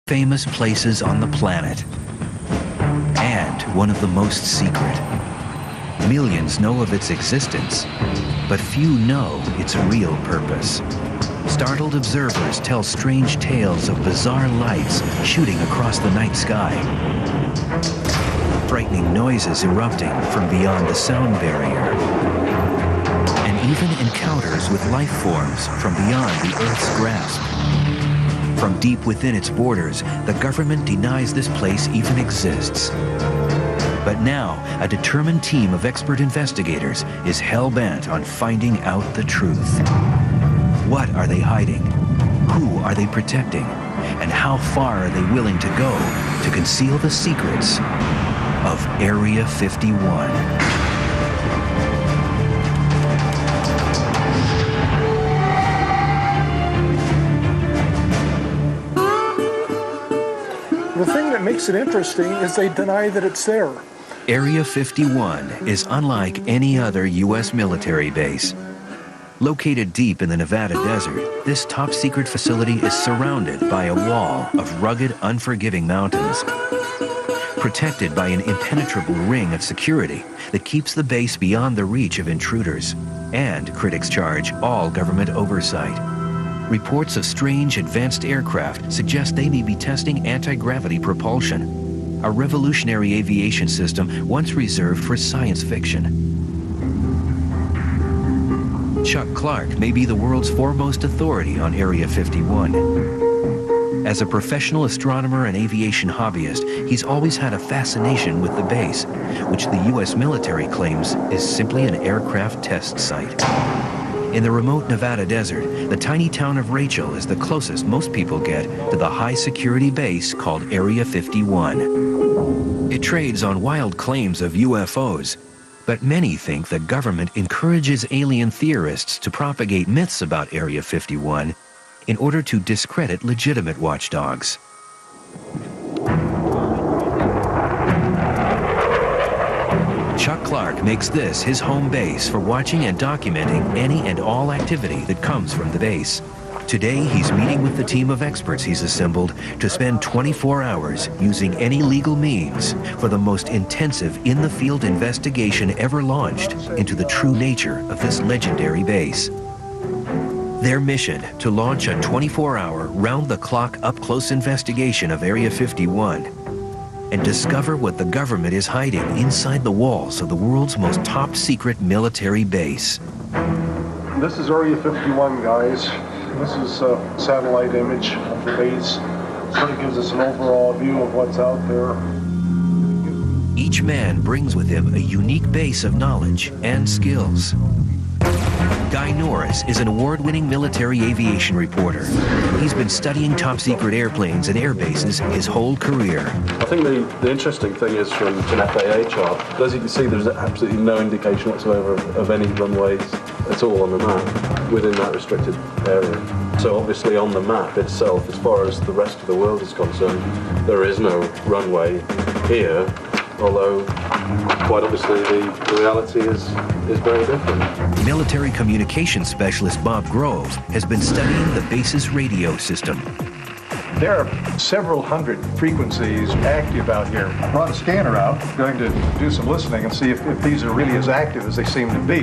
famous places on the planet, and one of the most secret. Millions know of its existence, but few know its real purpose. Startled observers tell strange tales of bizarre lights shooting across the night sky, frightening noises erupting from beyond the sound barrier, and even encounters with life forms from beyond the Earth's grasp. From deep within its borders, the government denies this place even exists. But now, a determined team of expert investigators is hell-bent on finding out the truth. What are they hiding? Who are they protecting? And how far are they willing to go to conceal the secrets of Area 51? The thing that makes it interesting is they deny that it's there. Area 51 is unlike any other U.S. military base. Located deep in the Nevada desert, this top-secret facility is surrounded by a wall of rugged, unforgiving mountains, protected by an impenetrable ring of security that keeps the base beyond the reach of intruders, and, critics charge, all government oversight. Reports of strange advanced aircraft suggest they may be testing anti-gravity propulsion, a revolutionary aviation system once reserved for science fiction. Chuck Clark may be the world's foremost authority on Area 51. As a professional astronomer and aviation hobbyist, he's always had a fascination with the base, which the U.S. military claims is simply an aircraft test site. In the remote Nevada desert, the tiny town of Rachel is the closest most people get to the high-security base called Area 51. It trades on wild claims of UFOs, but many think the government encourages alien theorists to propagate myths about Area 51 in order to discredit legitimate watchdogs. Chuck Clark makes this his home base for watching and documenting any and all activity that comes from the base. Today, he's meeting with the team of experts he's assembled to spend 24 hours using any legal means for the most intensive in-the-field investigation ever launched into the true nature of this legendary base. Their mission, to launch a 24-hour, round-the-clock, up-close investigation of Area 51 and discover what the government is hiding inside the walls of the world's most top-secret military base. This is Area 51, guys. This is a satellite image of the base. Sort of gives us an overall view of what's out there. Each man brings with him a unique base of knowledge and skills. Guy Norris is an award-winning military aviation reporter. He's been studying top-secret airplanes and air bases his whole career. I think the interesting thing is from an FAA chart, as you can see, there's absolutely no indication whatsoever of any runways at all on the map within that restricted area. So obviously on the map itself, as far as the rest of the world is concerned, there is no runway here, although quite obviously the reality is very different. Military communications specialist Bob Grove has been studying the base's radio system. There are several hundred frequencies active out here. I brought a scanner out, going to do some listening and see if these are really as active as they seem to be.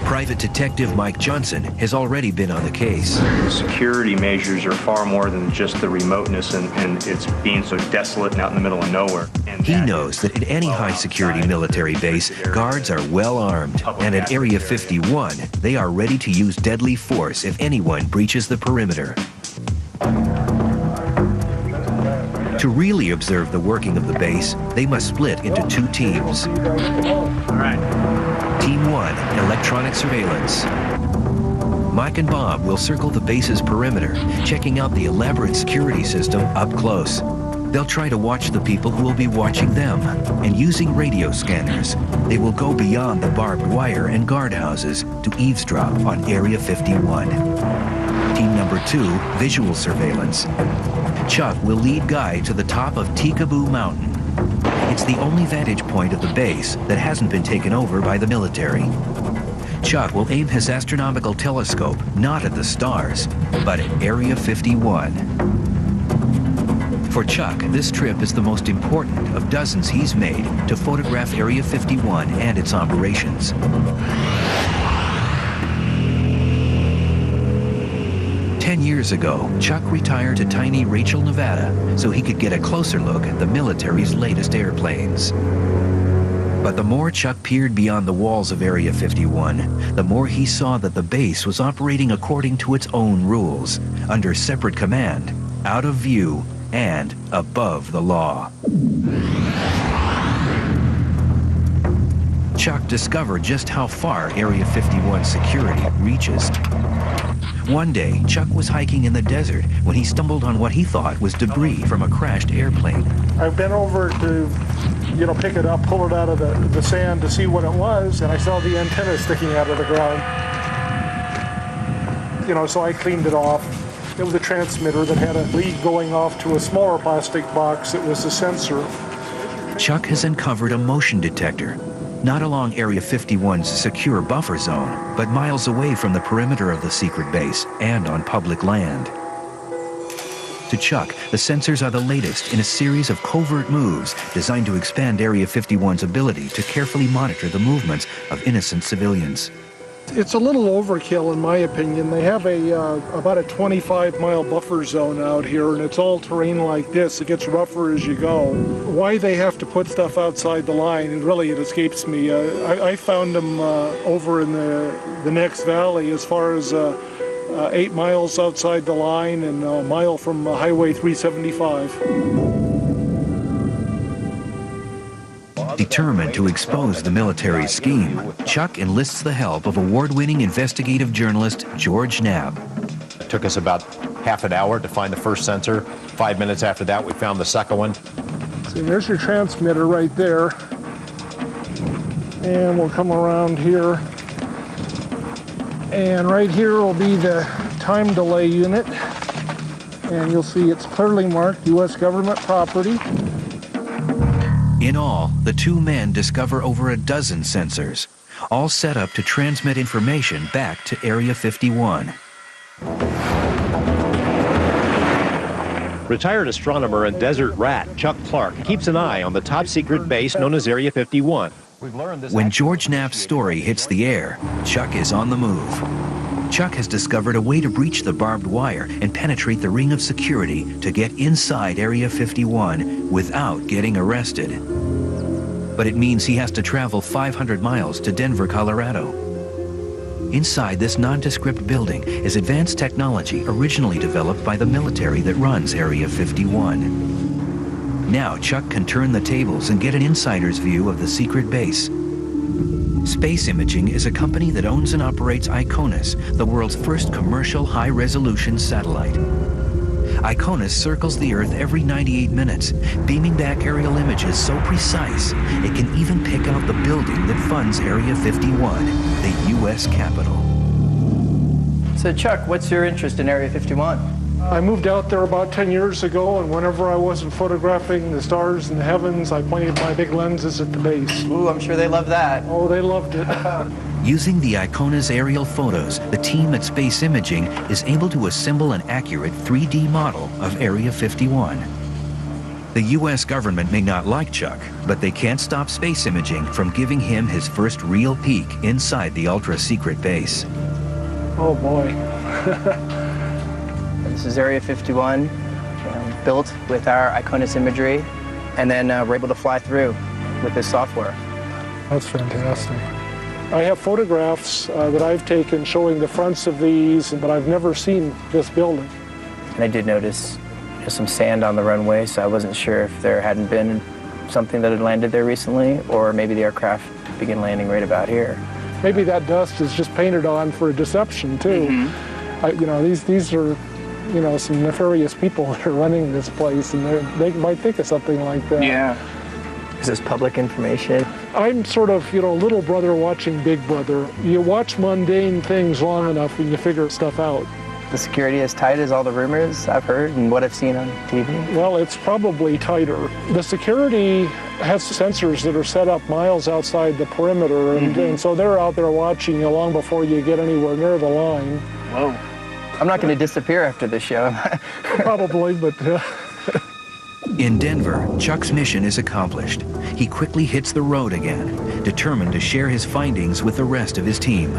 Private Detective Mike Johnson has already been on the case. The security measures are far more than just the remoteness and it's being so desolate and out in the middle of nowhere. He knows that at any high-security military base, guards are well armed, and at Area 51, they are ready to use deadly force if anyone breaches the perimeter. To really observe the working of the base, they must split into two teams. All right. Team 1, electronic surveillance. Mike and Bob will circle the base's perimeter, checking out the elaborate security system up close. They'll try to watch the people who will be watching them, and using radio scanners, they will go beyond the barbed wire and guardhouses to eavesdrop on Area 51. Team number 2, visual surveillance. Chuck will lead Guy to the top of Tikaboo Mountain. It's the only vantage point of the base that hasn't been taken over by the military. Chuck will aim his astronomical telescope not at the stars, but at Area 51. For Chuck, this trip is the most important of dozens he's made to photograph Area 51 and its operations. Ten years ago, Chuck retired to tiny Rachel, Nevada, so he could get a closer look at the military's latest airplanes. But the more Chuck peered beyond the walls of Area 51, the more he saw that the base was operating according to its own rules, under separate command, out of view, and above the law. Chuck discovered just how far Area 51 security reaches. One day, Chuck was hiking in the desert when he stumbled on what he thought was debris from a crashed airplane. I've been over to, pick it up, pull it out of the sand to see what it was, and I saw the antenna sticking out of the ground. So I cleaned it off. It was a transmitter that had a lead going off to a smaller plastic box that was a sensor. Chuck has uncovered a motion detector, not along Area 51's secure buffer zone, but miles away from the perimeter of the secret base and on public land. To Chuck, the sensors are the latest in a series of covert moves designed to expand Area 51's ability to carefully monitor the movements of innocent civilians. It's a little overkill, in my opinion. They have about a 25-mile buffer zone out here, and it's all terrain like this. It gets rougher as you go. Why they have to put stuff outside the line, and really it escapes me. I found them over in the next valley, as far as 8 miles outside the line and a mile from Highway 375. Determined to expose the military's scheme, Chuck enlists the help of award-winning investigative journalist George Knapp. It took us about half an hour to find the first sensor. 5 minutes after that, we found the second one. See, there's your transmitter right there. And we'll come around here. And right here will be the time delay unit. And you'll see it's clearly marked U.S. government property. In all, the two men discover over a dozen sensors, all set up to transmit information back to Area 51. Retired astronomer and desert rat Chuck Clark keeps an eye on the top-secret base known as Area 51. When George Knapp's story hits the air, Chuck is on the move. Chuck has discovered a way to breach the barbed wire and penetrate the ring of security to get inside Area 51 without getting arrested. But it means he has to travel 500 miles to Denver, Colorado. Inside this nondescript building is advanced technology originally developed by the military that runs Area 51. Now Chuck can turn the tables and get an insider's view of the secret base. Space Imaging is a company that owns and operates ICONUS, the world's first commercial high-resolution satellite. ICONUS circles the Earth every 98 minutes, beaming back aerial images so precise it can even pick out the building that funds Area 51, the U.S. Capitol. So Chuck, what's your interest in Area 51? I moved out there about 10 years ago, and whenever I wasn't photographing the stars in the heavens, I pointed my big lenses at the base. Ooh, I'm sure they love that. Oh, they loved it. Using the ICONUS aerial photos, the team at Space Imaging is able to assemble an accurate 3D model of Area 51. The U.S. government may not like Chuck, but they can't stop Space Imaging from giving him his first real peek inside the ultra-secret base. Oh, boy. This is Area 51, built with our ICONUS imagery, and then we're able to fly through with this software. That's fantastic. I have photographs that I've taken showing the fronts of these, but I've never seen this building. And I did notice some sand on the runway, so I wasn't sure if there hadn't been something that had landed there recently, or maybe the aircraft began landing right about here. Maybe that dust is just painted on for a deception, too. Mm-hmm. These are some nefarious people that are running this place, and they might think of something like that. Yeah. Is this public information? I'm sort of, little brother watching big brother. You watch mundane things long enough and you figure stuff out. The security is tight as all the rumors I've heard and what I've seen on TV? Well, it's probably tighter. The security has sensors that are set up miles outside the perimeter, and so they're out there watching you long before you get anywhere near the line. Whoa. I'm not going to disappear after this show, am I? Probably, but... In Denver, Chuck's mission is accomplished. He quickly hits the road again, determined to share his findings with the rest of his team.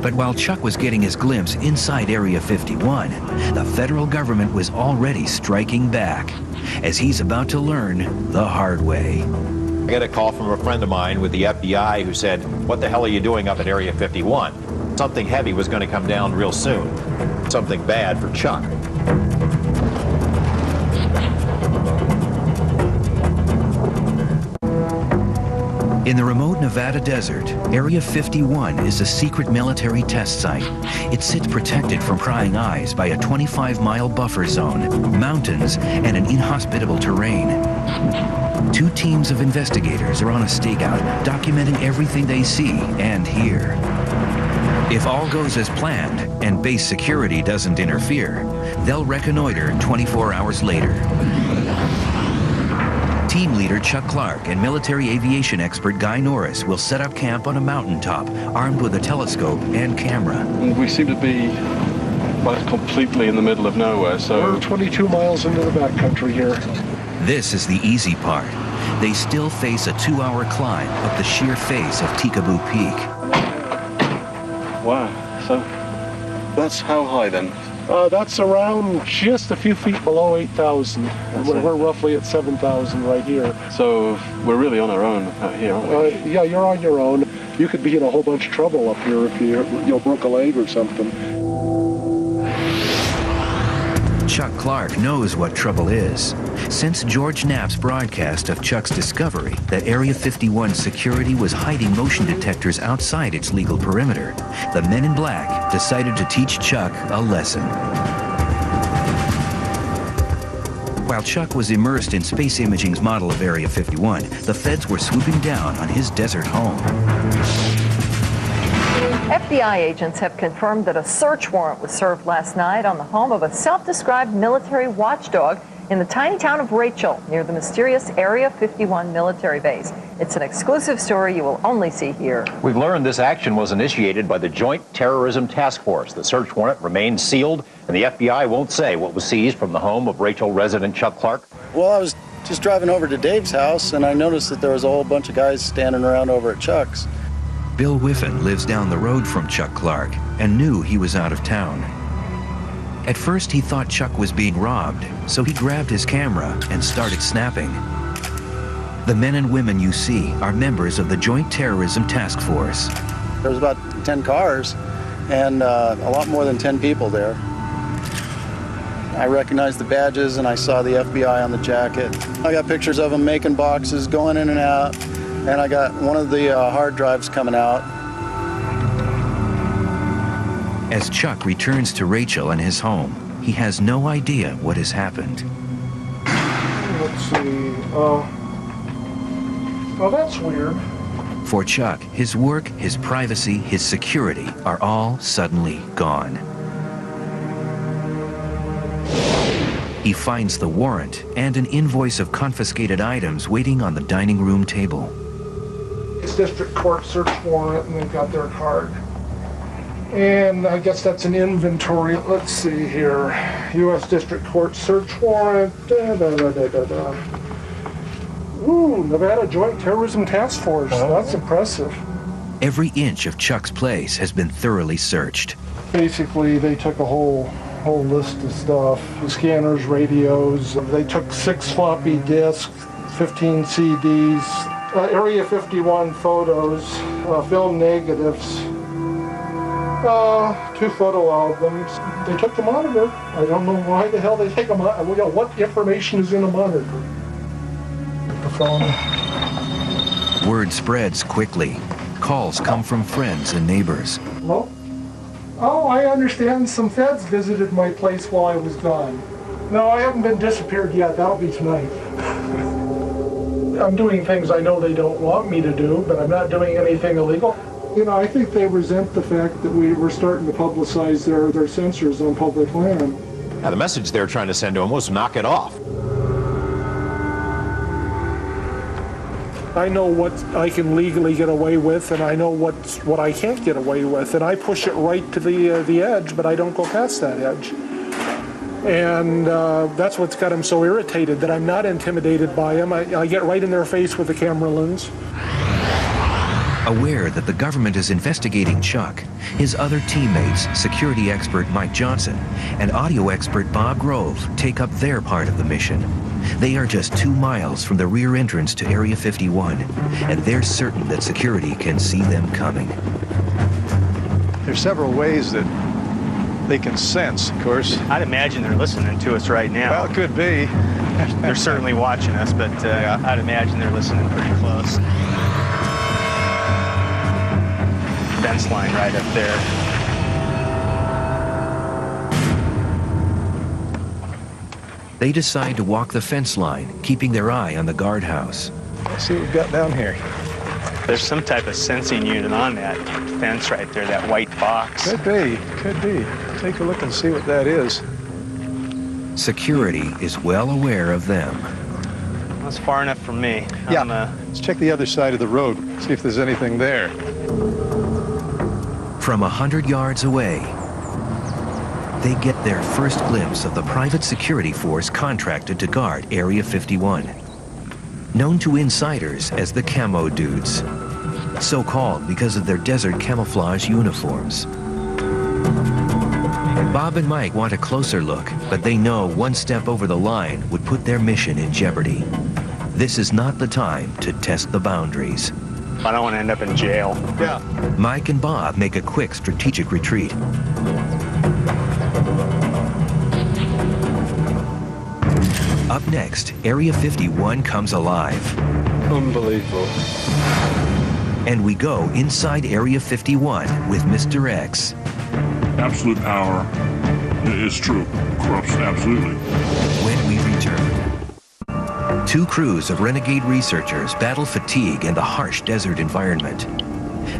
But while Chuck was getting his glimpse inside Area 51, the federal government was already striking back, as he's about to learn the hard way. I got a call from a friend of mine with the FBI who said, "What the hell are you doing up at Area 51? Something heavy was going to come down real soon. Something bad for Chuck." In the remote Nevada desert, Area 51 is a secret military test site. It sits protected from prying eyes by a 25-mile buffer zone, mountains, and an inhospitable terrain. 2 teams of investigators are on a stakeout, documenting everything they see and hear. If all goes as planned and base security doesn't interfere, they'll reconnoiter 24 hours later. Team leader Chuck Clark and military aviation expert Guy Norris will set up camp on a mountaintop, armed with a telescope and camera. We seem to be completely in the middle of nowhere, so... We're 22 miles into the backcountry here. This is the easy part. They still face a 2-hour climb up the sheer face of Tikaboo Peak. Wow, so that's how high then? That's around just a few feet below 8,000. We're roughly at 7,000 right here. So we're really on our own out here, aren't we? Yeah, you're on your own. You could be in a whole bunch of trouble up here if you broke a leg or something. Chuck Clark knows what trouble is. Since George Knapp's broadcast of Chuck's discovery that Area 51 security was hiding motion detectors outside its legal perimeter, the men in black decided to teach Chuck a lesson. While Chuck was immersed in space imaging's model of Area 51, the feds were swooping down on his desert home. FBI agents have confirmed that a search warrant was served last night on the home of a self-described military watchdog in the tiny town of Rachel, near the mysterious Area 51 military base. It's an exclusive story you will only see here. We've learned this action was initiated by the Joint Terrorism Task Force. The search warrant remains sealed, and the FBI won't say what was seized from the home of Rachel resident Chuck Clark. Well, I was just driving over to Dave's house, and I noticed that there was a whole bunch of guys standing around over at Chuck's. Bill Whiffen lives down the road from Chuck Clark and knew he was out of town. At first, he thought Chuck was being robbed, so he grabbed his camera and started snapping. The men and women you see are members of the Joint Terrorism Task Force. There was about 10 cars and a lot more than 10 people there. I recognized the badges and I saw the FBI on the jacket. I got pictures of them making boxes, going in and out, and I got one of the hard drives coming out. As Chuck returns to Rachel and his home, he has no idea what has happened. Let's see. Oh, that's weird. For Chuck, his work, his privacy, his security are all suddenly gone. He finds the warrant and an invoice of confiscated items waiting on the dining room table. It's district court search warrant, and they've got their card. And I guess that's an inventory. Let's see here. U.S. District Court search warrant. Ooh, Nevada Joint Terrorism Task Force. That's impressive. Every inch of Chuck's place has been thoroughly searched. Basically, they took a whole list of stuff. Scanners, radios. They took 6 floppy disks, 15 CDs, Area 51 photos, film negatives, 2 photo albums. They took the monitor. I don't know why the hell they take a monitor. What information is in a monitor? The phone. Word spreads quickly. Calls come from friends and neighbors. Hello? Oh, I understand some feds visited my place while I was gone. No, I haven't been disappeared yet. That'll be tonight. I'm doing things I know they don't want me to do, but I'm not doing anything illegal. You know, I think they resent the fact that we were starting to publicize their sensors on public land. Now, the message they're trying to send to him was knock it off. I know what I can legally get away with, and I know what I can't get away with, and I push it right to the edge, but I don't go past that edge. And that's what's got him so irritated, that I'm not intimidated by him. I get right in their face with the camera lens. Aware that the government is investigating Chuck, his other teammates, security expert Mike Johnson and audio expert Bob Grove, take up their part of the mission. They are just 2 miles from the rear entrance to Area 51, and they're certain that security can see them coming. There's several ways that they can sense, of course. I'd imagine they're listening to us right now. Well, it could be. They're certainly watching us, but I'd imagine they're listening pretty close. Fence line right up there. They decide to walk the fence line, keeping their eye on the guardhouse. Let's see what we've got down here. There's some type of sensing unit on that fence right there, that white box. Could be, could be. Take a look and see what that is. Security is well aware of them. That's far enough from me. Yeah, let's check the other side of the road, see if there's anything there. From 100 yards away, they get their first glimpse of the private security force contracted to guard Area 51. Known to insiders as the Camo Dudes. So called because of their desert camouflage uniforms. Bob and Mike want a closer look, but they know one step over the line would put their mission in jeopardy. This is not the time to test the boundaries. I don't want to end up in jail. Yeah. Mike and Bob make a quick strategic retreat. Up next, Area 51 comes alive. Unbelievable. And we go inside Area 51 with Mr. X. Absolute power is true. Corruption, absolutely. When we return, 2 crews of renegade researchers battle fatigue and the harsh desert environment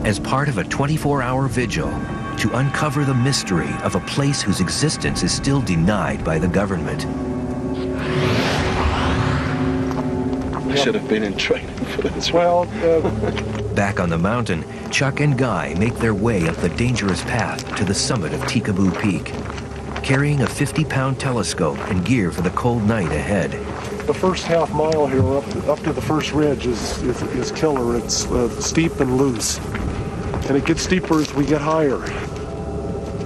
as part of a 24-hour vigil to uncover the mystery of a place whose existence is still denied by the government. I should have been in training for this. Well, Back on the mountain, Chuck and Guy make their way up the dangerous path to the summit of Tikaboo Peak, carrying a 50-pound telescope and gear for the cold night ahead. the first half mile here up to the first ridge is killer. It's steep and loose. And it gets steeper as we get higher.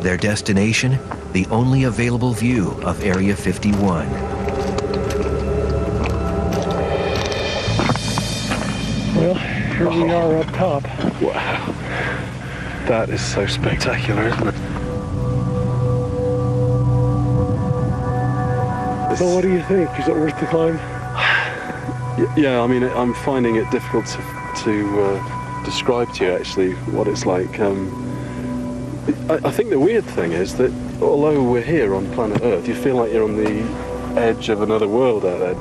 Their destination, the only available view of Area 51. Well, here we are up top. Wow. That is so spectacular, isn't it? So what do you think? Is it worth the climb? Yeah, I mean, I'm finding it difficult to describe to you, actually, what it's like. I think the weird thing is that although we're here on planet Earth, you feel like you're on the edge of another world out there.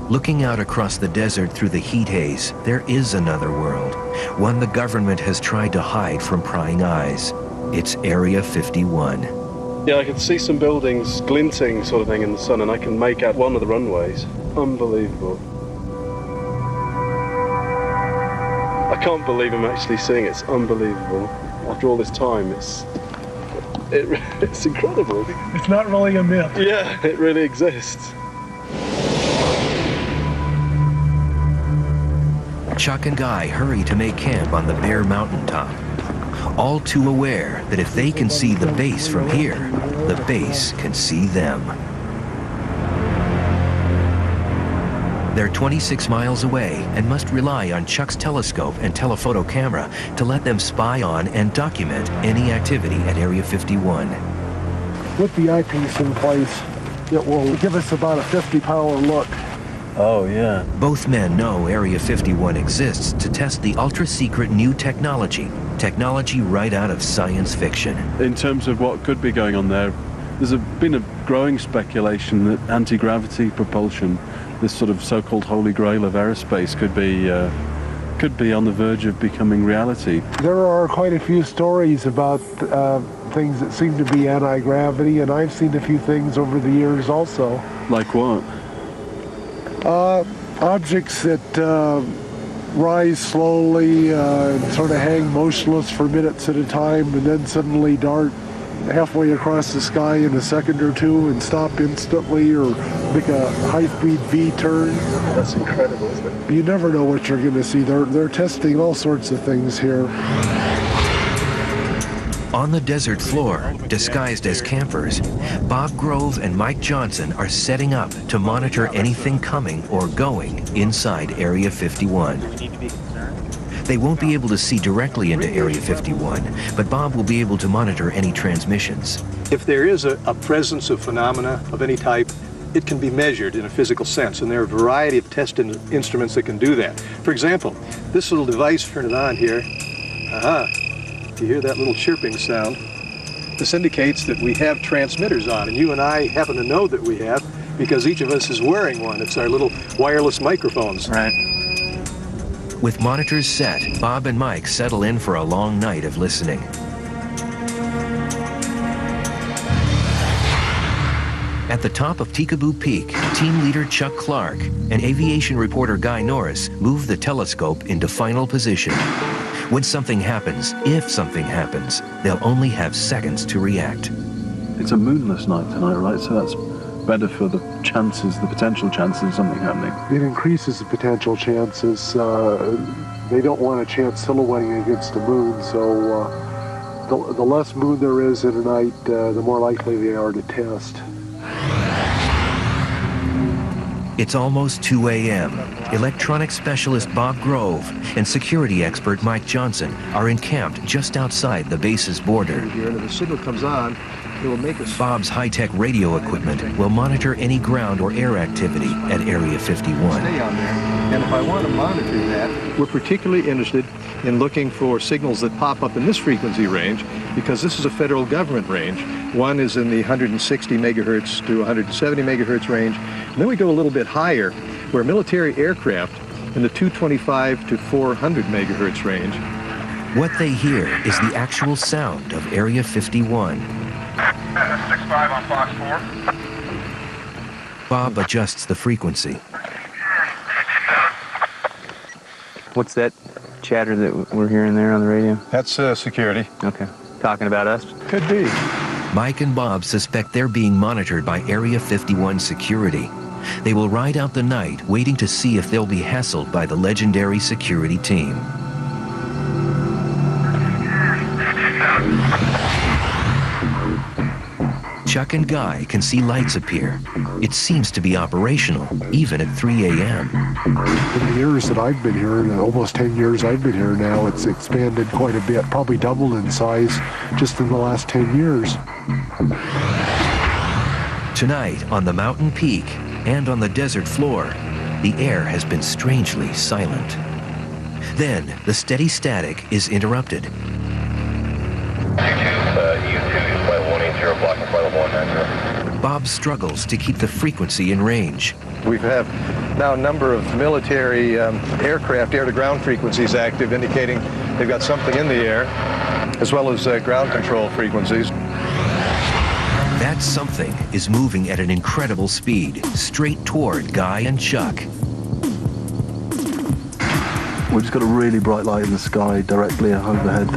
Looking out across the desert through the heat haze, there is another world, one the government has tried to hide from prying eyes. It's Area 51. Yeah, I can see some buildings glinting sort of thing in the sun, and I can make out one of the runways. Unbelievable. I can't believe I'm actually seeing it. It's unbelievable. After all this time, it's incredible. It's not really a myth. Yeah, it really exists. Chuck and Guy hurry to make camp on the bare mountaintop, all too aware that if they can see the base from here, the base can see them. They're 26 miles away and must rely on Chuck's telescope and telephoto camera to let them spy on and document any activity at Area 51. With the eyepiece in place, it will give us about a 50-power look. Oh, yeah. Both men know Area 51 exists to test the ultra-secret new technology right out of science fiction. In terms of what could be going on there, there's been a growing speculation that anti-gravity propulsion, this sort of so-called holy grail of aerospace, could be on the verge of becoming reality. There are quite a few stories about things that seem to be anti-gravity, and I've seen a few things over the years also. Like what? Objects that rise slowly and sort of hang motionless for minutes at a time and then suddenly dart halfway across the sky in a second or two and stop instantly, or make a high-speed V-turn. That's incredible, isn't it? You never know what you're going to see. They're testing all sorts of things here. On the desert floor, disguised as campers, Bob Grove and Mike Johnson are setting up to monitor anything coming or going inside Area 51. They won't be able to see directly into Area 51, but Bob will be able to monitor any transmissions. If there is a presence of phenomena of any type, it can be measured in a physical sense, and there are a variety of test instruments that can do that. For example, this little device, turn it on here. You hear that little chirping sound. This indicates that we have transmitters on, and you and I happen to know that we have because each of us is wearing one. It's our little wireless microphones. Right. With monitors set, Bob and Mike settle in for a long night of listening. At the top of Tikaboo Peak, team leader Chuck Clark and aviation reporter Guy Norris move the telescope into final position. When something happens, if something happens, they'll only have seconds to react. It's a moonless night tonight, right? So that's better for the chances, the potential chances of something happening. It increases the potential chances. They don't want a chance silhouetting against the moon, so the less moon there is in a night, the more likely they are to test. It's almost 2 a.m. Electronics specialist Bob Grove and security expert Mike Johnson are encamped just outside the base's border. Here, and if the signal comes on, it will make us... Bob's high-tech radio equipment will monitor any ground or air activity at Area 51. Stay on there. And if I want to monitor that, we're particularly interested in looking for signals that pop up in this frequency range, because this is a federal government range. One is in the 160 megahertz to 170 megahertz range. And then we go a little bit higher, where military aircraft in the 225 to 400 megahertz range. What they hear is the actual sound of Area 51. 6-5 on Fox 4. Bob adjusts the frequency. What's that chatter that we're hearing there on the radio? That's security. Okay. Talking about us? Could be. Mike and Bob suspect they're being monitored by Area 51 security. They will ride out the night, waiting to see if they'll be hassled by the legendary security team. Chuck and Guy can see lights appear. It seems to be operational, even at 3 a.m. In the years that I've been here, the almost 10 years I've been here now, it's expanded quite a bit, probably doubled in size just in the last 10 years. Tonight, on the mountain peak and on the desert floor, the air has been strangely silent. Then, the steady static is interrupted. Bob struggles to keep the frequency in range. We have now a number of military aircraft air-to-ground frequencies active, indicating they've got something in the air, as well as ground control frequencies. That something is moving at an incredible speed, straight toward Guy and Chuck. We've just got a really bright light in the sky directly overhead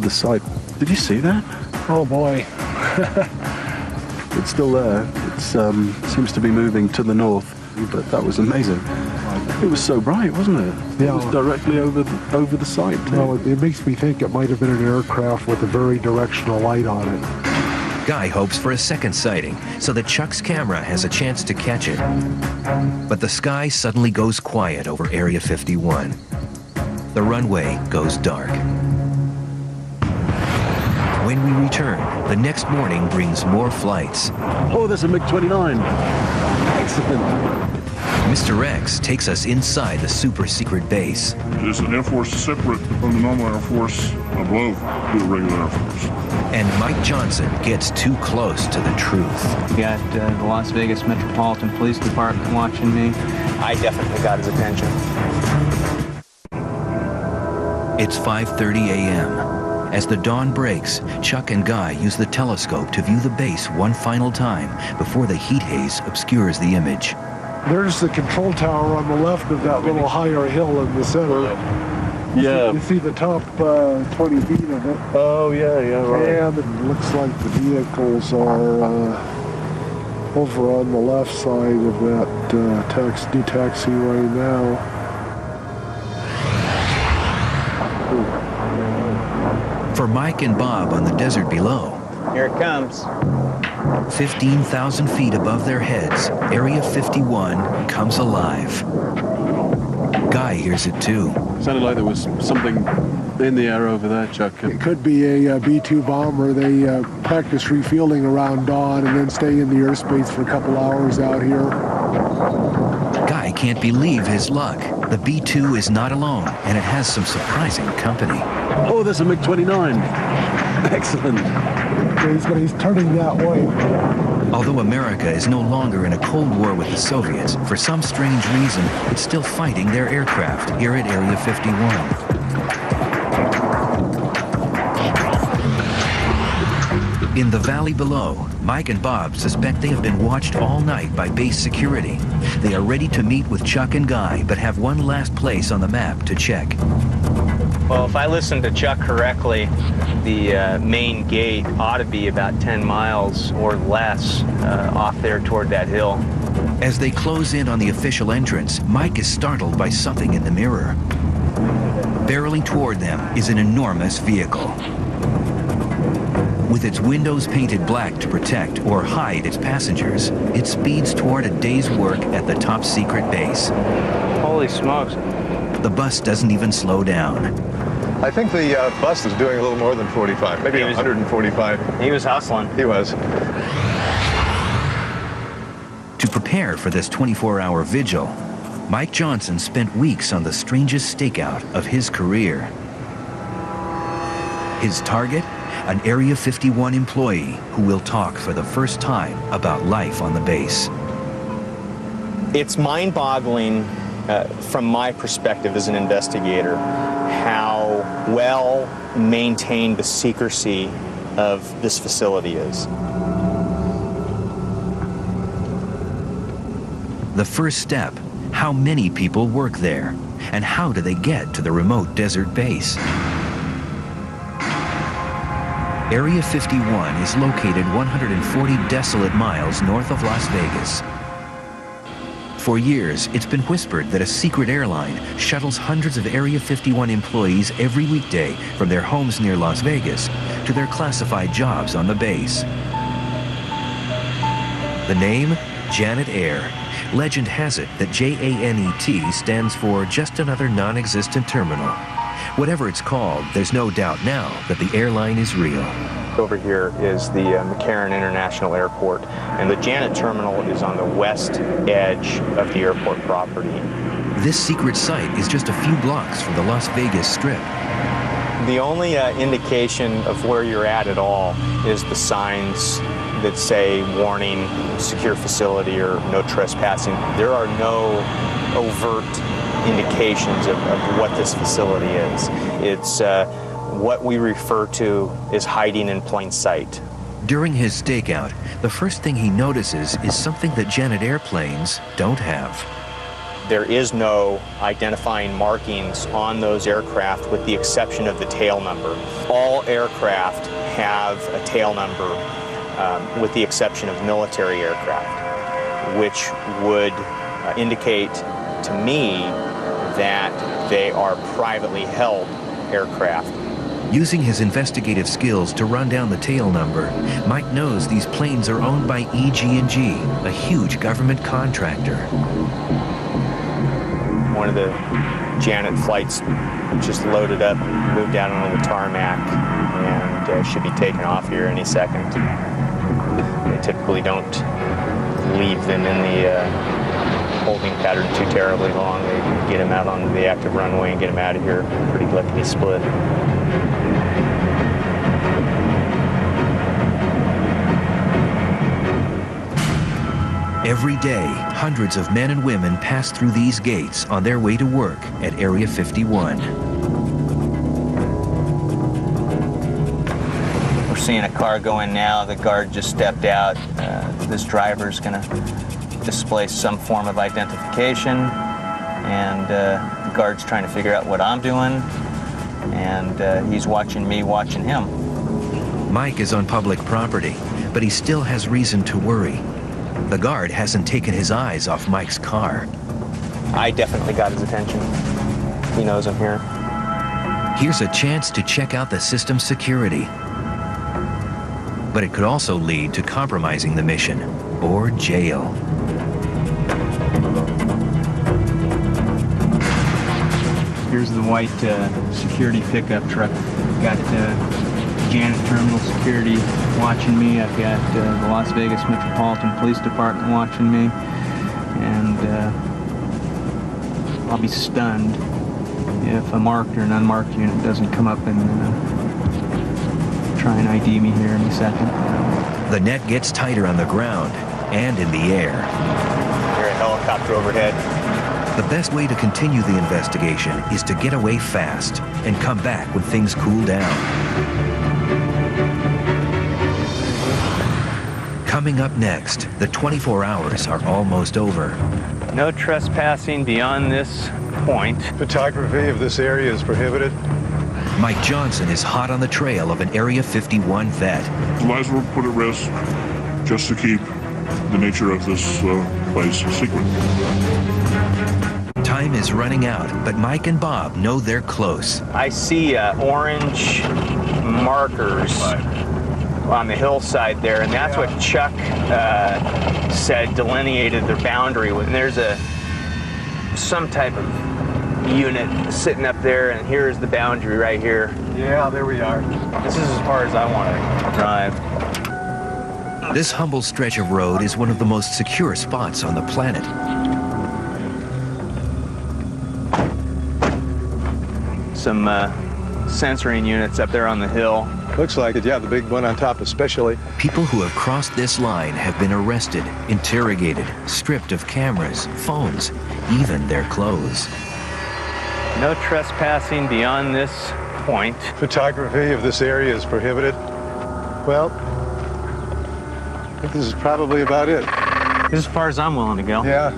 the site. Did you see that? Oh boy. It's still there. It seems to be moving to the north, but that was amazing. It was so bright, wasn't it? Yeah. It was directly over the site. Well, it makes me think it might have been an aircraft with a very directional light on it. Guy hopes for a second sighting so that Chuck's camera has a chance to catch it. But the sky suddenly goes quiet over Area 51. The runway goes dark. When we return, the next morning brings more flights. Oh, there's a MiG-29. Excellent. Mr. X takes us inside the super-secret base. It's an Air Force separate from the normal Air Force above the regular Air Force. And Mike Johnson gets too close to the truth. You got the Las Vegas Metropolitan Police Department watching me. I definitely got his attention. It's 5:30 a.m. As the dawn breaks, Chuck and Guy use the telescope to view the base one final time before the heat haze obscures the image. There's the control tower on the left of that little higher hill in the center. Yeah. You see the top 20 feet of it. Oh, yeah, right. And it looks like the vehicles are over on the left side of that new taxiway now. For Mike and Bob on the desert below, Here it comes. 15,000 feet above their heads, Area 51 comes alive. Guy hears it too. Sounded like there was something in the air over there, Chuck. It could be a B-2 bomber. They practice refueling around dawn and then stay in the airspace for a couple hours out here. Guy can't believe his luck. The B-2 is not alone, and it has some surprising company. Oh, there's a MiG-29. Excellent. He's turning that way. Although America is no longer in a Cold War with the Soviets, for some strange reason, it's still fighting their aircraft here at Area 51. In the valley below, Mike and Bob suspect they have been watched all night by base security. They are ready to meet with Chuck and Guy, but have one last place on the map to check. Well, if I listened to Chuck correctly, the main gate ought to be about 10 miles or less off there toward that hill. As they close in on the official entrance, Mike is startled by something in the mirror. Barreling toward them is an enormous vehicle. With its windows painted black to protect or hide its passengers, it speeds toward a day's work at the top secret base. Holy smokes. The bus doesn't even slow down. I think the bus is doing a little more than 45, maybe 145. He was hustling. He was. To prepare for this 24-hour vigil, Mike Johnson spent weeks on the strangest stakeout of his career. His target? An Area 51 employee who will talk for the first time about life on the base. It's mind-boggling from my perspective as an investigator how well maintained the secrecy of this facility is. The first step, how many people work there, and how do they get to the remote desert base? Area 51 is located 140 desolate miles north of Las Vegas. For years, it's been whispered that a secret airline shuttles hundreds of Area 51 employees every weekday from their homes near Las Vegas to their classified jobs on the base. The name? Janet Air. Legend has it that JANET stands for just another non-existent terminal. Whatever it's called, there's no doubt now that the airline is real. Over here is the McCarran International Airport, and the Janet Terminal is on the west edge of the airport property. This secret site is just a few blocks from the Las Vegas Strip. The only indication of where you're at all is the signs that say warning, secure facility, or no trespassing. There are no overt indications of what this facility is. It's what we refer to as hiding in plain sight. During his stakeout, the first thing he notices is something that Janet airplanes don't have. There is no identifying markings on those aircraft with the exception of the tail number. All aircraft have a tail number with the exception of military aircraft, which would indicate to me that they are privately held aircraft. Using his investigative skills to run down the tail number, Mike knows these planes are owned by EG&G, a huge government contractor. One of the Janet flights just loaded up, moved out onto the tarmac, and should be taking off here any second. They typically don't leave them in the holding pattern too terribly long. They get them out onto the active runway and get them out of here pretty lickety-split. Every day, hundreds of men and women pass through these gates on their way to work at Area 51. We're seeing a car go in now. The guard just stepped out. This driver's going to display some form of identification, and the guard's trying to figure out what I'm doing. and he's watching me watching him. Mike is on public property, but he still has reason to worry. The guard hasn't taken his eyes off Mike's car. I definitely got his attention. He knows I'm here. Here's a chance to check out the system's security. But it could also lead to compromising the mission or jail. Here's the white security pickup truck. Got Janet Terminal Security watching me. I've got the Las Vegas Metropolitan Police Department watching me. And I'll be stunned if a marked or an unmarked unit doesn't come up and try and ID me here in a second. The net gets tighter on the ground and in the air. Here's a helicopter overhead. The best way to continue the investigation is to get away fast and come back when things cool down. Coming up next, the 24 hours are almost over. No trespassing beyond this point. Photography of this area is prohibited. Mike Johnson is hot on the trail of an Area 51 vet. The lives were put at risk just to keep the nature of this place secret. Time is running out, but Mike and Bob know they're close. I see orange markers on the hillside there, and that's what Chuck said delineated their boundary. And there's some type of unit sitting up there, and here's the boundary right here. Yeah, there we are. This is as far as I want to drive. This humble stretch of road is one of the most secure spots on the planet. Some censoring units up there on the hill. Looks like it, yeah, the big one on top especially. People who have crossed this line have been arrested, interrogated, stripped of cameras, phones, even their clothes. No trespassing beyond this point. Photography of this area is prohibited. Well, I think this is probably about it. This is as far as I'm willing to go. Yeah.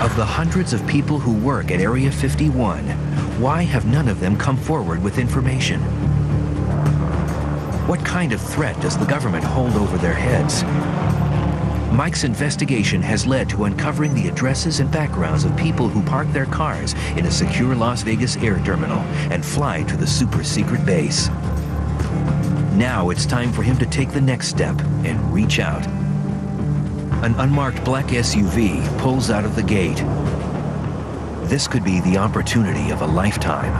Of the hundreds of people who work at Area 51, why have none of them come forward with information? What kind of threat does the government hold over their heads? Mike's investigation has led to uncovering the addresses and backgrounds of people who park their cars in a secure Las Vegas air terminal and fly to the super-secret base. Now it's time for him to take the next step and reach out. An unmarked black SUV pulls out of the gate. This could be the opportunity of a lifetime.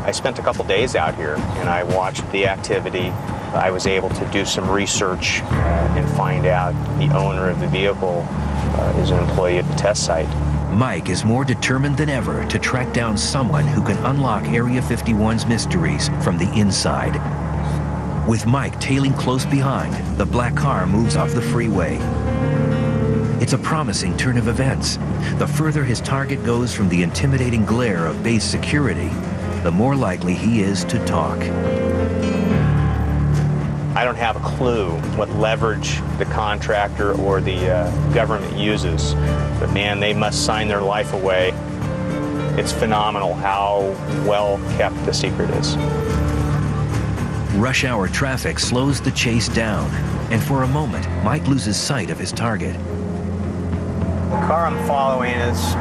I spent a couple days out here, and I watched the activity. I was able to do some research and find out the owner of the vehicle is an employee at the test site. Mike is more determined than ever to track down someone who can unlock Area 51's mysteries from the inside. With Mike tailing close behind, the black car moves off the freeway. It's a promising turn of events. The further his target goes from the intimidating glare of base security, the more likely he is to talk. I don't have a clue what leverage the contractor or the government uses, but man, they must sign their life away. It's phenomenal how well kept the secret is. Rush hour traffic slows the chase down, and for a moment, Mike loses sight of his target. The car I'm following is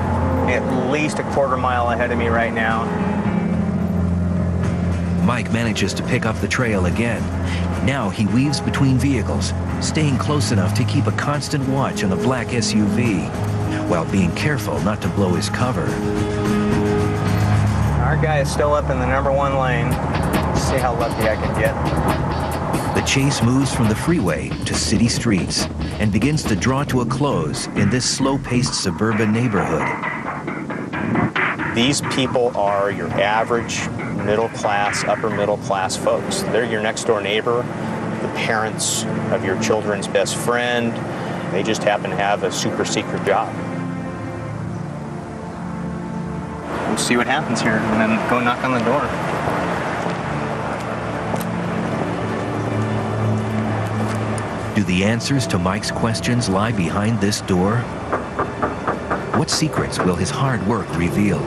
at least a quarter mile ahead of me right now. Mike manages to pick up the trail again. Now he weaves between vehicles, staying close enough to keep a constant watch on the black SUV, while being careful not to blow his cover. Our guy is still up in the #1 lane. Let's see how lucky I can get. The chase moves from the freeway to city streets and begins to draw to a close in this slow-paced suburban neighborhood. These people are your average middle-class, upper-middle-class folks. They're your next-door neighbor, the parents of your children's best friend. They just happen to have a super-secret job. We'll see what happens here, and then go knock on the door. Do the answers to Mike's questions lie behind this door? What secrets will his hard work reveal?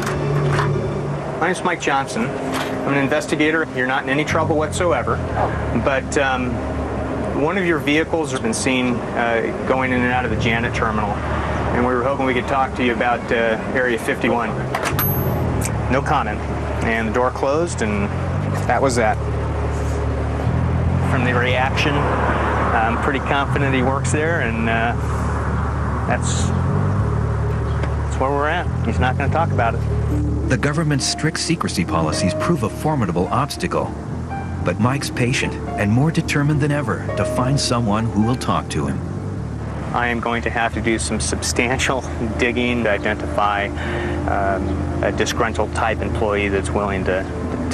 My name's Mike Johnson. I'm an investigator. You're not in any trouble whatsoever, but one of your vehicles has been seen going in and out of the Janet terminal, and we were hoping we could talk to you about Area 51. No comment. And the door closed, and that was that. From the reaction, I'm pretty confident he works there, and that's where we're at. He's not going to talk about it. The government's strict secrecy policies prove a formidable obstacle. But Mike's patient and more determined than ever to find someone who will talk to him. I am going to have to do some substantial digging to identify a disgruntled type employee that's willing to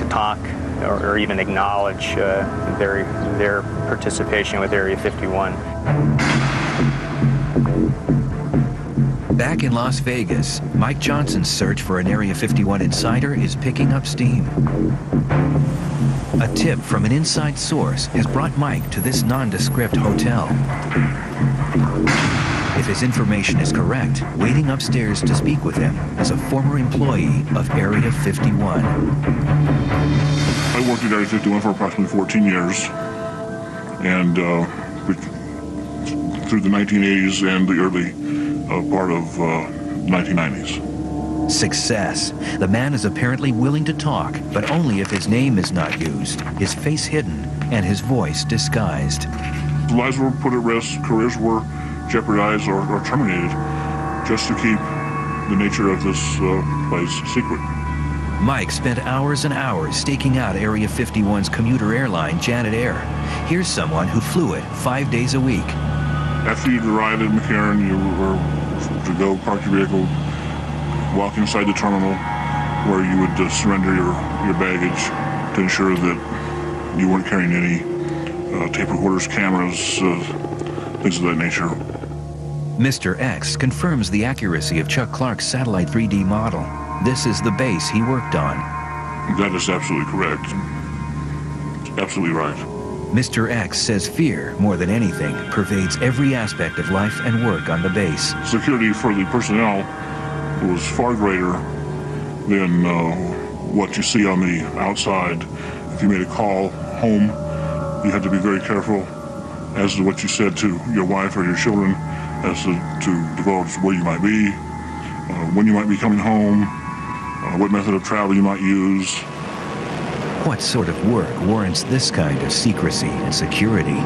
talk or even acknowledge their participation with Area 51. Back in Las Vegas, Mike Johnson's search for an Area 51 insider is picking up steam. A tip from an inside source has brought Mike to this nondescript hotel. If his information is correct, waiting upstairs to speak with him is a former employee of Area 51. I worked at Area 51 for approximately 14 years, and through the 1980s and the early part of 1990s. Success. The man is apparently willing to talk, but only if his name is not used, his face hidden, and his voice disguised. Lives were put at risk, careers were jeopardized or terminated just to keep the nature of this place secret. Mike spent hours and hours staking out Area 51's commuter airline, Janet Air. Here's someone who flew it 5 days a week. After you'd arrived at McCarran, you were to go park your vehicle, walk inside the terminal where you would surrender your baggage to ensure that you weren't carrying any tape recorders, cameras, things of that nature. Mr. X confirms the accuracy of Chuck Clark's satellite 3D model. This is the base he worked on. That is absolutely correct. Absolutely right. Mr. X says fear, more than anything, pervades every aspect of life and work on the base. Security for the personnel was far greater than what you see on the outside. If you made a call home, you had to be very careful as to what you said to your wife or your children, as to divulge where you might be, when you might be coming home, what method of travel you might use. What sort of work warrants this kind of secrecy and security?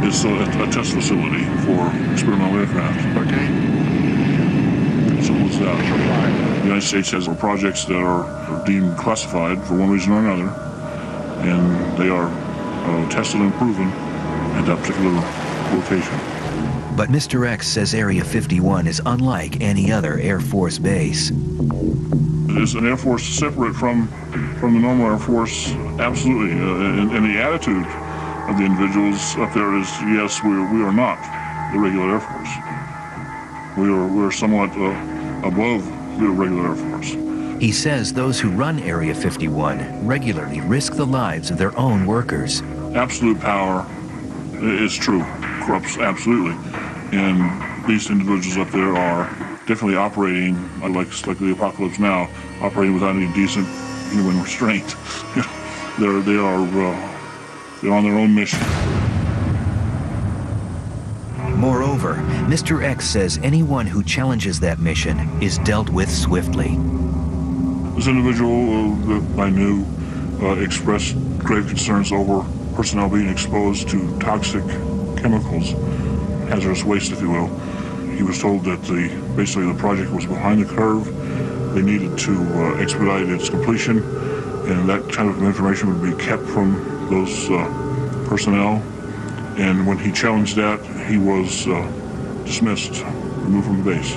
It's a test facility for experimental aircraft. Okay. Simple as that. The United States has projects that are deemed classified for one reason or another, and they are tested and proven at that particular location. But Mr. X says Area 51 is unlike any other Air Force base. It is an Air Force separate from the normal Air Force, absolutely. And the attitude of the individuals up there is, yes, we are not the regular Air Force. We're somewhat above the regular Air Force. He says those who run Area 51 regularly risk the lives of their own workers. Absolute power is true, corrupts absolutely. And these individuals up there are definitely operating, like the apocalypse now, operating without any decent human restraint. They're on their own mission. Moreover, Mr. X says anyone who challenges that mission is dealt with swiftly. This individual that I knew expressed grave concerns over personnel being exposed to toxic chemicals, hazardous waste, if you will. He was told that basically the project was behind the curve. They needed to expedite its completion, and that kind of information would be kept from those personnel. And when he challenged that, he was dismissed, removed from the base.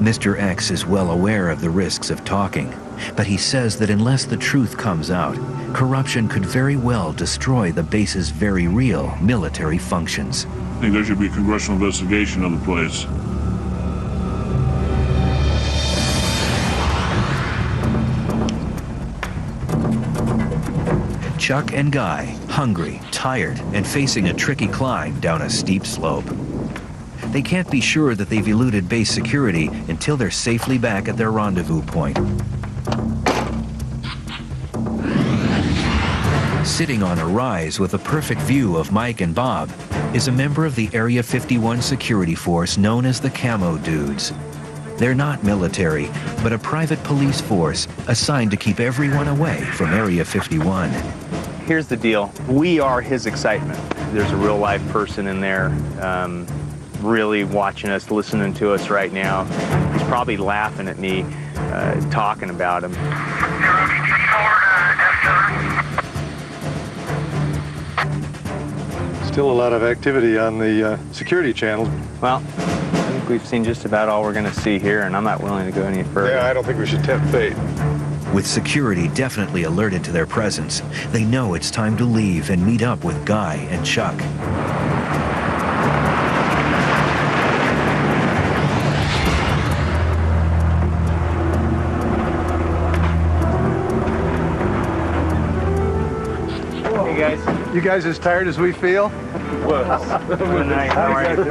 Mr. X is well aware of the risks of talking, but he says that unless the truth comes out, corruption could very well destroy the base's very real military functions. I think there should be a congressional investigation of the place. Chuck and Guy, hungry, tired, and facing a tricky climb down a steep slope. They can't be sure that they've eluded base security until they're safely back at their rendezvous point. Sitting on a rise with a perfect view of Mike and Bob is a member of the Area 51 security force known as the Camo Dudes. They're not military, but a private police force assigned to keep everyone away from Area 51. Here's the deal. We are his excitement. There's a real live person in there really watching us, listening to us right now. He's probably laughing at me talking about him. Still a lot of activity on the security channels. Well, I think we've seen just about all we're going to see here, and I'm not willing to go any further. Yeah, I don't think we should tempt fate. With security definitely alerted to their presence, they know it's time to leave and meet up with Guy and Chuck. You guys as tired as we feel? Good night. How are you?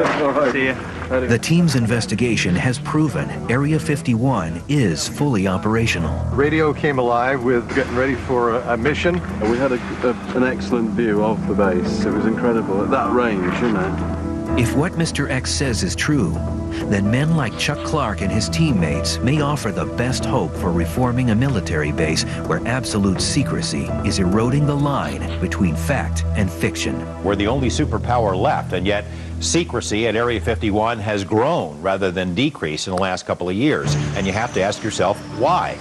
See ya. The team's investigation has proven Area 51 is fully operational. Radio came alive with getting ready for a mission. We had an excellent view of the base. It was incredible at that range, you know. If what Mr. X says is true, then men like Chuck Clark and his teammates may offer the best hope for reforming a military base where absolute secrecy is eroding the line between fact and fiction. We're the only superpower left, and yet secrecy at Area 51 has grown rather than decreased in the last couple of years. And you have to ask yourself, why?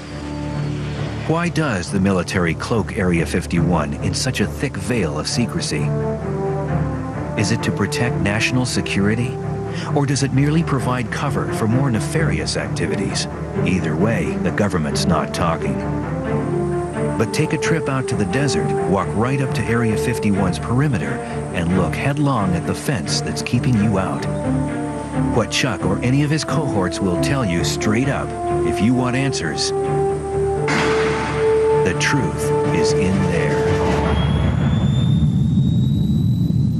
Why does the military cloak Area 51 in such a thick veil of secrecy? Is it to protect national security? Or does it merely provide cover for more nefarious activities? Either way, the government's not talking. But take a trip out to the desert, walk right up to Area 51's perimeter, and look headlong at the fence that's keeping you out. What Chuck or any of his cohorts will tell you straight up, if you want answers, the truth is in there.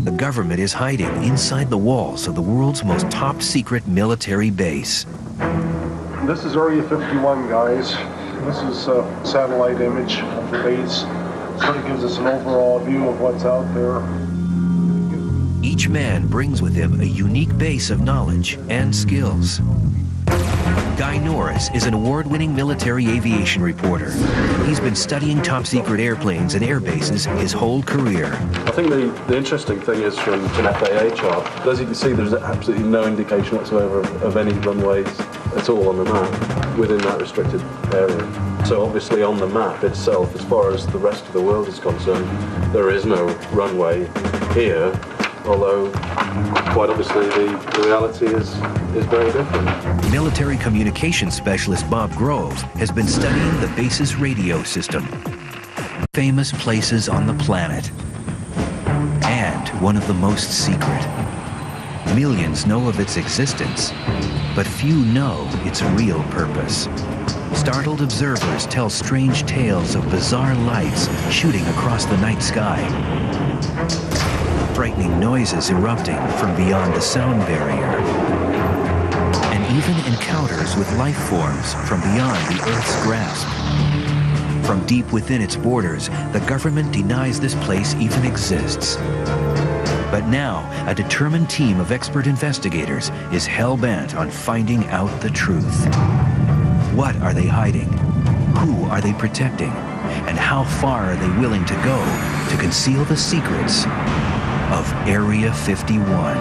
The government is hiding inside the walls of the world's most top-secret military base. This is Area 51, guys. This is a satellite image of the base. Sort of gives us an overall view of what's out there. Each man brings with him a unique base of knowledge and skills. Guy Norris is an award-winning military aviation reporter. He's been studying top-secret airplanes and air bases his whole career. I think the interesting thing is from an FAA chart, as you can see, there's absolutely no indication whatsoever of any runways at all on the map within that restricted area. So obviously on the map itself, as far as the rest of the world is concerned, there is no runway here, although quite obviously the reality is very different. Military communications specialist Bob Groves has been studying the base's radio system. Famous places on the planet. And one of the most secret. Millions know of its existence, but few know its real purpose. Startled observers tell strange tales of bizarre lights shooting across the night sky. Frightening noises erupting from beyond the sound barrier. And even encounters with life forms from beyond the Earth's grasp. From deep within its borders, the government denies this place even exists. But now, a determined team of expert investigators is hell-bent on finding out the truth. What are they hiding? Who are they protecting? And how far are they willing to go to conceal the secrets of Area 51?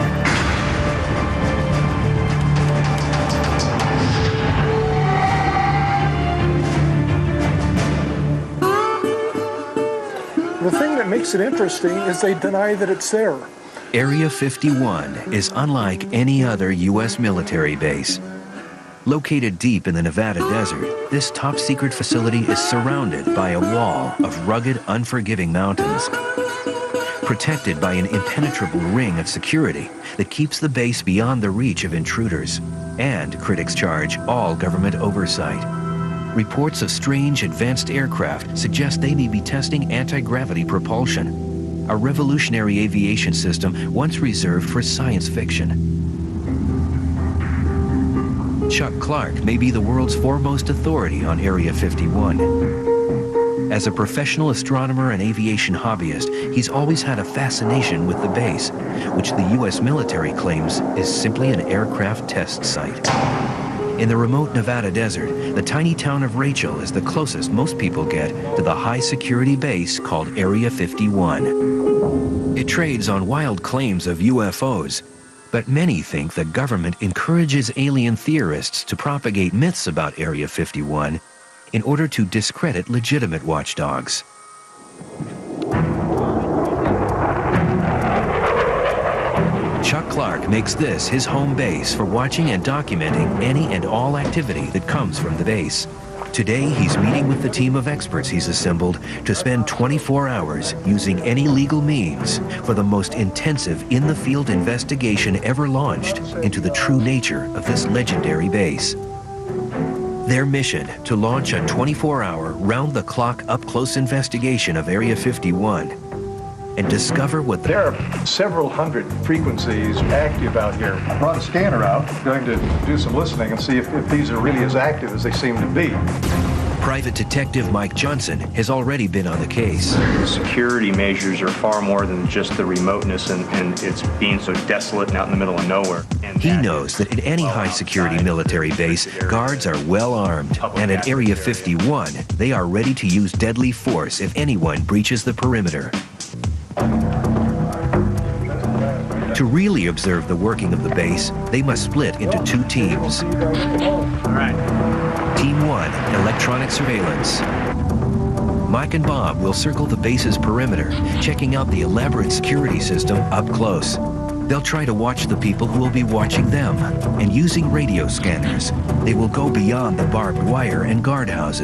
The thing that makes it interesting is they deny that it's there. Area 51 is unlike any other U.S. military base. Located deep in the Nevada desert, this top-secret facility is surrounded by a wall of rugged, unforgiving mountains. Protected by an impenetrable ring of security that keeps the base beyond the reach of intruders. And, critics charge, all government oversight. Reports of strange advanced aircraft suggest they may be testing anti-gravity propulsion, a revolutionary aviation system once reserved for science fiction. Chuck Clark may be the world's foremost authority on Area 51. As a professional astronomer and aviation hobbyist, he's always had a fascination with the base, which the U.S. military claims is simply an aircraft test site. In the remote Nevada desert, the tiny town of Rachel is the closest most people get to the high-security base called Area 51. It trades on wild claims of UFOs, but many think the government encourages alien theorists to propagate myths about Area 51 in order to discredit legitimate watchdogs. Chuck Clark makes this his home base for watching and documenting any and all activity that comes from the base. Today, he's meeting with the team of experts he's assembled to spend 24 hours using any legal means for the most intensive in-the-field investigation ever launched into the true nature of this legendary base. Their mission, to launch a 24-hour, round-the-clock, up-close investigation of Area 51 and discover what There are several hundred frequencies active out here. I brought a scanner out, going to do some listening and see if these are really as active as they seem to be. Private Detective Mike Johnson has already been on the case. The security measures are far more than just the remoteness and it's being so desolate and out in the middle of nowhere. And he knows that at any high-security military base, guards are well armed, and at Area 51, they are ready to use deadly force if anyone breaches the perimeter. To really observe the working of the base, they must split into two teams. all right. Team 1, electronic surveillance. Mike and Bob will circle the base's perimeter, checking out the elaborate security system up close. They'll try to watch the people who will be watching them, and using radio scanners, they will go beyond the barbed wire and guardhouses.